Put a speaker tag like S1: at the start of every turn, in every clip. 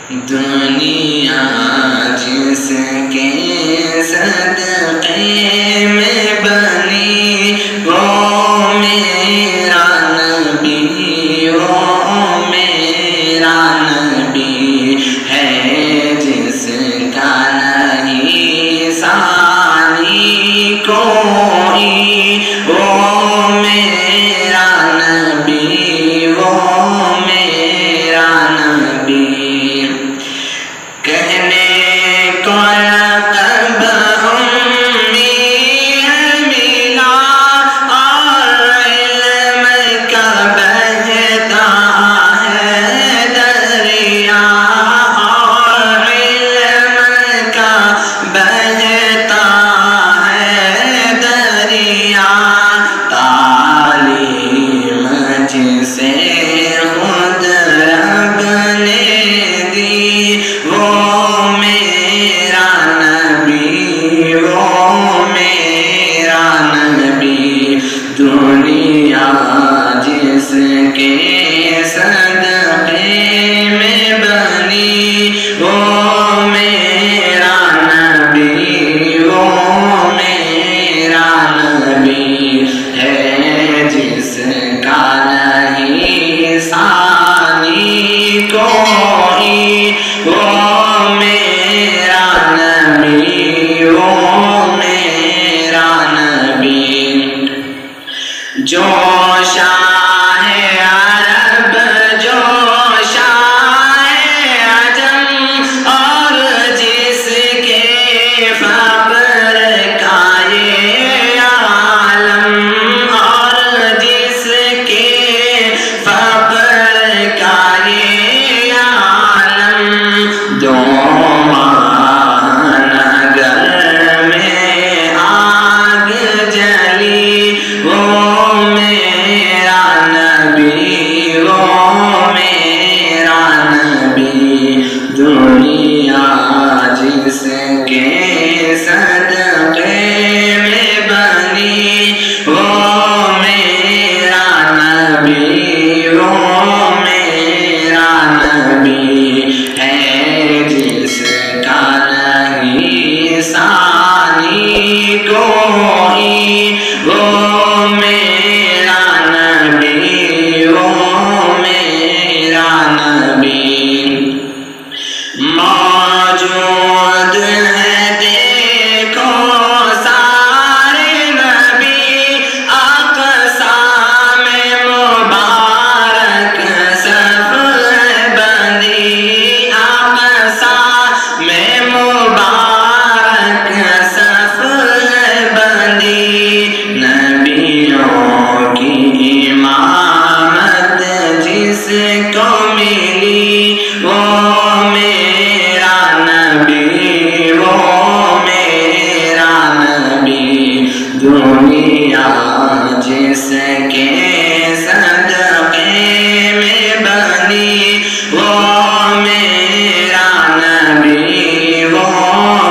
S1: دنیا جس کے صدقے میں بنی وہ میرا نبی، وہ میرا نبی ہے، جس کا نہیں ثانی کوئی، وہ میرا نبی، وہ میرا نبی۔ کہنے کو لقب امی ہے ملا، اور علم کا بہتا ہے دریا، اور علم کا بہتا ہے دریا، تعلیم جسے خود رب نے دی، وہ میرا نبی، وہ میرا نبی۔ دنیا جس کے صدقے میں بنی، وہ میرا نبی، وہ میرا نبی ہے، جس کا نہیں ثانی کوئی، وہ میرا نبی، وہ میرا نبی۔ جو شاہ عرب، جو شاہ عجم، اور جس کے فقر کا یہ عالم، اور جس کے فقر کا یہ عالم، دو نگر میں آگ جلی، وہ میرا نبی، وہ میرا نبی۔ دنیا جس کے صدقے میں بنی، وہ میرا نبی، وہ میرا نبی ہے، جس کا نہیں ثانی کوئی، وہ میرا نبی، وہ میرا نبی۔ موجود ہے دیکھو سارے نبی، اقصیٰ میں مبارک صف ہے بندی، اقصیٰ میں مبارک صف ہے بندی۔ نبیوں کی امامت جس کو ملی، وہ میرا نبی، وہ میرا نبی۔ دنیا جس کے صدقے میں بنی، وہ میرا نبی، وہ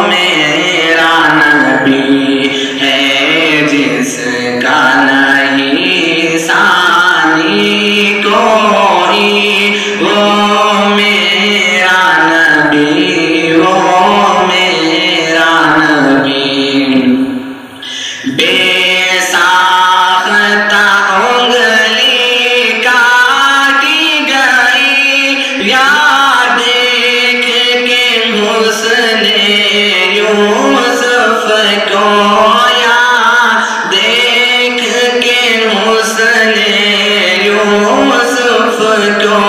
S1: میرا نبی ہے، جس کا نہیں ثانی کوئی، وہ میرا نبی، وہ میرا نبی۔ بے ساختہ انگلی کاٹی گئی، یا دیکھ کے حسن یوسف کو، یا دیکھ کے حسن یوسف کو،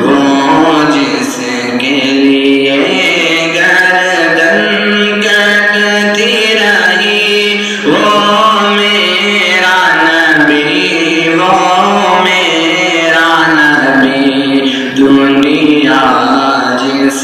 S1: وہ جس کے لیے گردن کٹتی رہی، وہ میرا نبی، وہ میرا نبی۔ دنیا جس